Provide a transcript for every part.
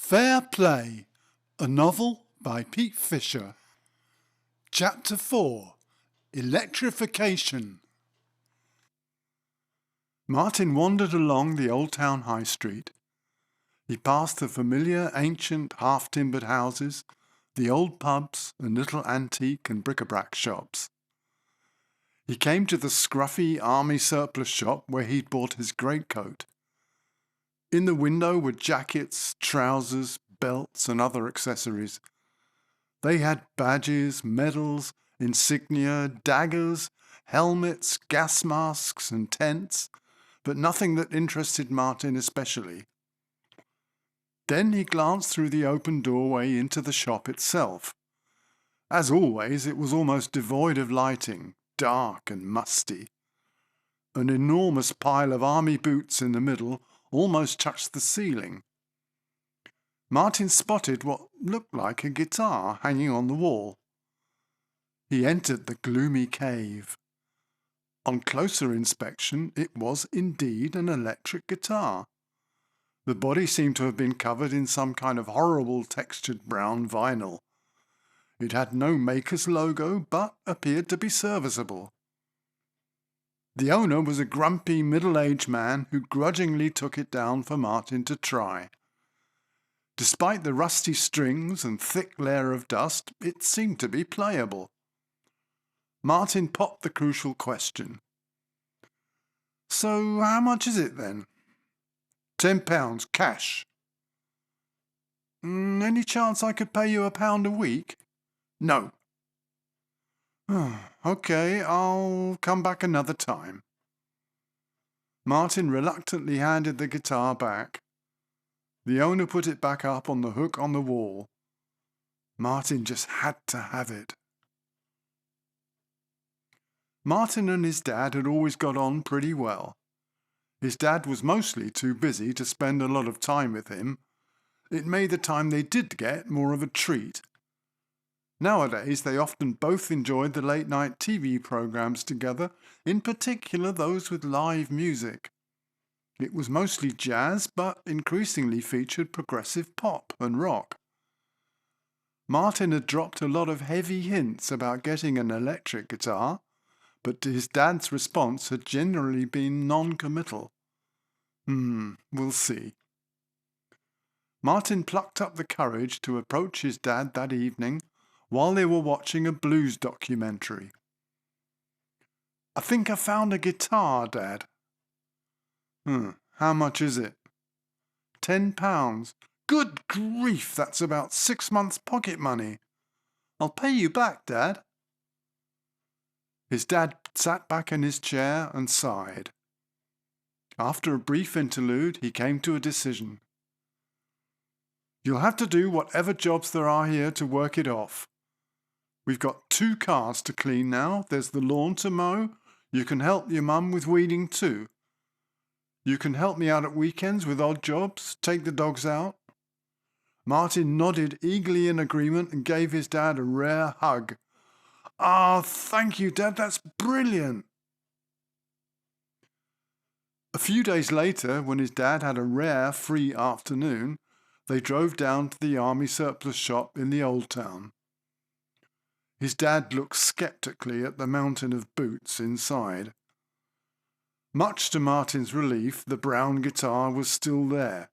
Fair Play, a novel by Pete Fisher. Chapter 4, Electrification. Martin wandered along the old town high street. He passed the familiar ancient half-timbered houses, the old pubs and little antique and bric-a-brac shops. He came to the scruffy army surplus shop where he'd bought his greatcoat. In the window were jackets, trousers, belts and other accessories. They had badges, medals, insignia, daggers, helmets, gas masks and tents, but nothing that interested Martin especially. Then he glanced through the open doorway into the shop itself. As always, it was almost devoid of lighting, dark and musty. An enormous pile of army boots in the middle almost touched the ceiling. Martin spotted what looked like a guitar hanging on the wall. He entered the gloomy cave. On closer inspection, it was indeed an electric guitar. The body seemed to have been covered in some kind of horrible textured brown vinyl. It had no maker's logo, but appeared to be serviceable. The owner was a grumpy middle-aged man who grudgingly took it down for Martin to try. Despite the rusty strings and thick layer of dust, it seemed to be playable. Martin popped the crucial question. "So how much is it then?" £10, cash." Any chance I could pay you £1 a week?" "No." "OK, I'll come back another time." Martin reluctantly handed the guitar back. The owner put it back up on the hook on the wall. Martin just had to have it. Martin and his dad had always got on pretty well. His dad was mostly too busy to spend a lot of time with him. It made the time they did get more of a treat. Nowadays, they often both enjoyed the late-night TV programs together, in particular those with live music. It was mostly jazz, but increasingly featured progressive pop and rock. Martin had dropped a lot of heavy hints about getting an electric guitar, but his dad's response had generally been non-committal. We'll see. Martin plucked up the courage to approach his dad that evening while they were watching a blues documentary. "I think I found a guitar, Dad." How much is it?" £10. Good grief, that's about 6 months' pocket money. "I'll pay you back, Dad." His dad sat back in his chair and sighed. After a brief interlude, he came to a decision. "You'll have to do whatever jobs there are here to work it off. We've got 2 cars to clean now. There's the lawn to mow. You can help your mum with weeding too. You can help me out at weekends with odd jobs, take the dogs out." Martin nodded eagerly in agreement and gave his dad a rare hug. Thank you, Dad, that's brilliant." A few days later, when his dad had a rare free afternoon, they drove down to the army surplus shop in the old town. His dad looked sceptically at the mountain of boots inside. Much to Martin's relief, the brown guitar was still there.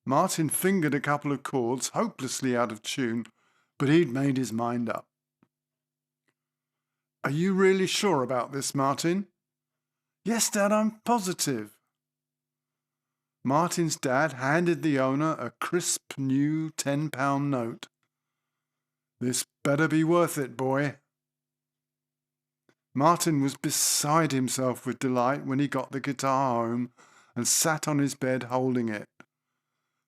Martin fingered a couple of chords, hopelessly out of tune, but he'd made his mind up. "Are you really sure about this, Martin?" "Yes, Dad, I'm positive." Martin's dad handed the owner a crisp new £10 note. "This better be worth it, boy." Martin was beside himself with delight when he got the guitar home and sat on his bed holding it.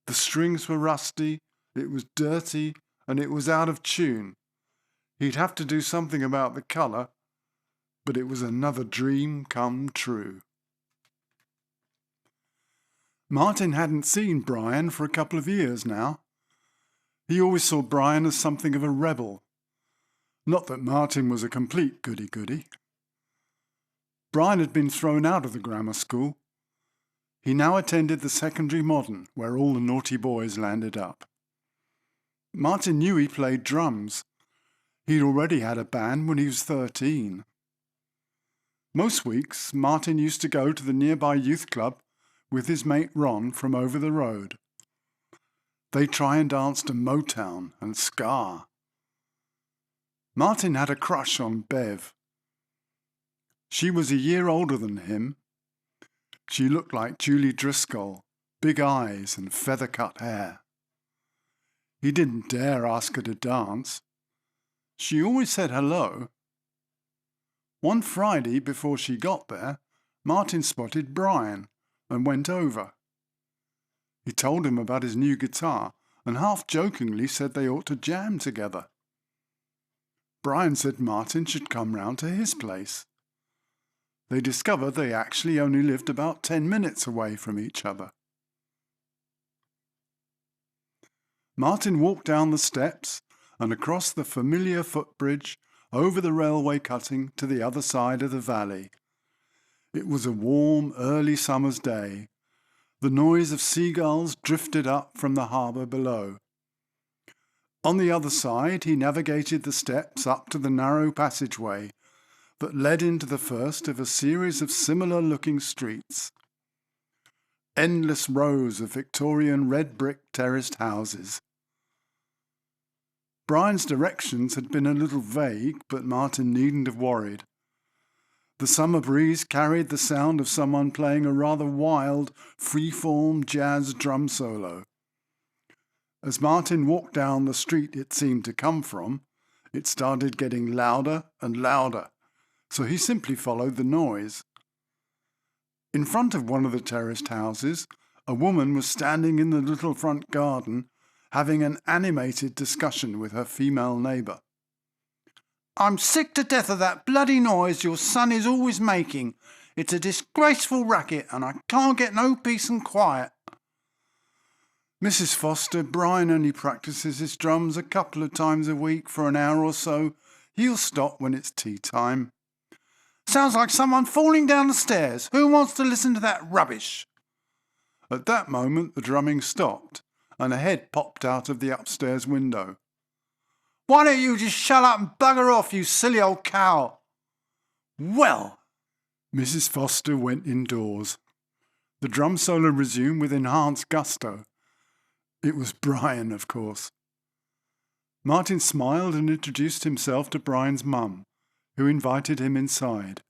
The strings were rusty, it was dirty, and it was out of tune. He'd have to do something about the colour, but it was another dream come true. Martin hadn't seen Brian for a couple of years now. He always saw Brian as something of a rebel. Not that Martin was a complete goody-goody. Brian had been thrown out of the grammar school. He now attended the secondary modern, where all the naughty boys landed up. Martin knew he played drums. He'd already had a band when he was 13. Most weeks, Martin used to go to the nearby youth club with his mate Ron from over the road. They'd try and dance to Motown and ska. Martin had a crush on Bev. She was a year older than him. She looked like Julie Driscoll, big eyes and feather-cut hair. He didn't dare ask her to dance. She always said hello. One Friday before she got there, Martin spotted Brian and went over. He told him about his new guitar and half-jokingly said they ought to jam together. Brian said Martin should come round to his place. They discovered they actually only lived about 10 minutes away from each other. Martin walked down the steps and across the familiar footbridge over the railway cutting to the other side of the valley. It was a warm, early summer's day. The noise of seagulls drifted up from the harbour below. On the other side, he navigated the steps up to the narrow passageway that led into the first of a series of similar-looking streets. Endless rows of Victorian red-brick terraced houses. Brian's directions had been a little vague, but Martin needn't have worried. The summer breeze carried the sound of someone playing a rather wild, free-form jazz drum solo. As Martin walked down the street it seemed to come from, it started getting louder and louder, so he simply followed the noise. In front of one of the terraced houses, a woman was standing in the little front garden, having an animated discussion with her female neighbour. "I'm sick to death of that bloody noise your son is always making. It's a disgraceful racket and I can't get no peace and quiet." "Mrs. Foster, Brian only practices his drums a couple of times a week for an hour or so. He'll stop when it's tea time." "Sounds like someone falling down the stairs. Who wants to listen to that rubbish?" At that moment the drumming stopped and a head popped out of the upstairs window. "Why don't you just shut up and bugger off, you silly old cow?" "Well!" Mrs. Foster went indoors. The drum solo resumed with enhanced gusto. It was Brian, of course. Martin smiled and introduced himself to Brian's mum, who invited him inside.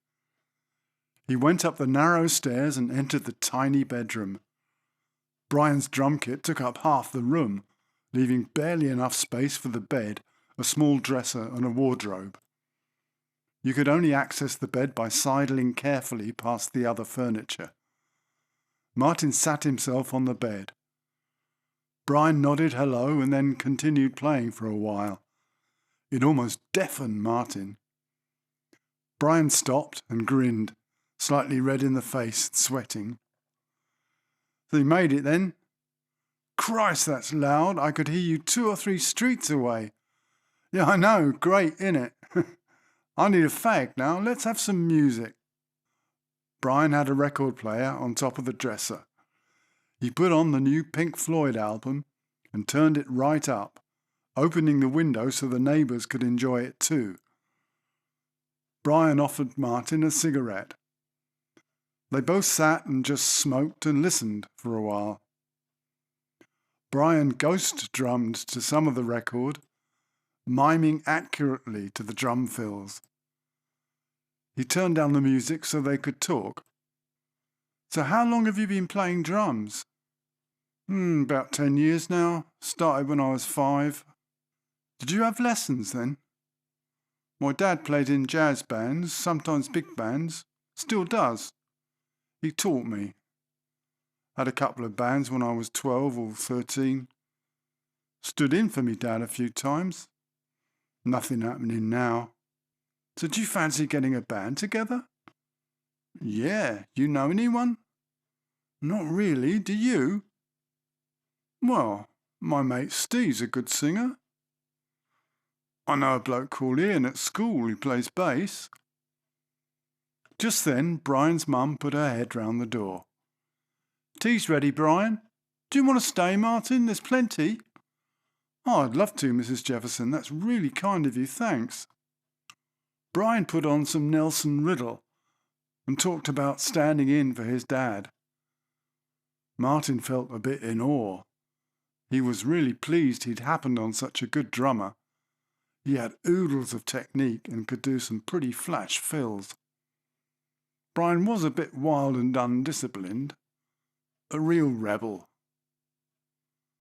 He went up the narrow stairs and entered the tiny bedroom. Brian's drum kit took up half the room, leaving barely enough space for the bed, a small dresser and a wardrobe. You could only access the bed by sidling carefully past the other furniture. Martin sat himself on the bed. Brian nodded hello and then continued playing for a while. It almost deafened Martin. Brian stopped and grinned, slightly red in the face and sweating. "So you made it then?" "Christ, that's loud. I could hear you 2 or 3 streets away." "Yeah, I know. Great, innit? I need a fag now. Let's have some music." Brian had a record player on top of the dresser. He put on the new Pink Floyd album and turned it right up, opening the window so the neighbours could enjoy it too. Brian offered Martin a cigarette. They both sat and just smoked and listened for a while. Brian ghost drummed to some of the record, miming accurately to the drum fills. He turned down the music so they could talk. "So how long have you been playing drums?" About 10 years now. Started when I was 5. "Did you have lessons then?" "My dad played in jazz bands, sometimes big bands. Still does. He taught me. Had a couple of bands when I was 12 or 13. Stood in for me dad a few times. Nothing happening now." "So do you fancy getting a band together?" "Yeah. You know anyone?" "Not really. Do you?" "Well, my mate Steve's a good singer. I know a bloke called Ian at school who plays bass." Just then Brian's mum put her head round the door. Tea's ready, Brian. Do you want to stay, Martin? There's plenty. Oh, I'd love to, Mrs. Jefferson. That's really kind of you, thanks. Brian put on some Nelson Riddle and talked about standing in for his dad. Martin felt a bit in awe. He was really pleased he'd happened on such a good drummer. He had oodles of technique and could do some pretty flash fills. Brian was a bit wild and undisciplined. A real rebel.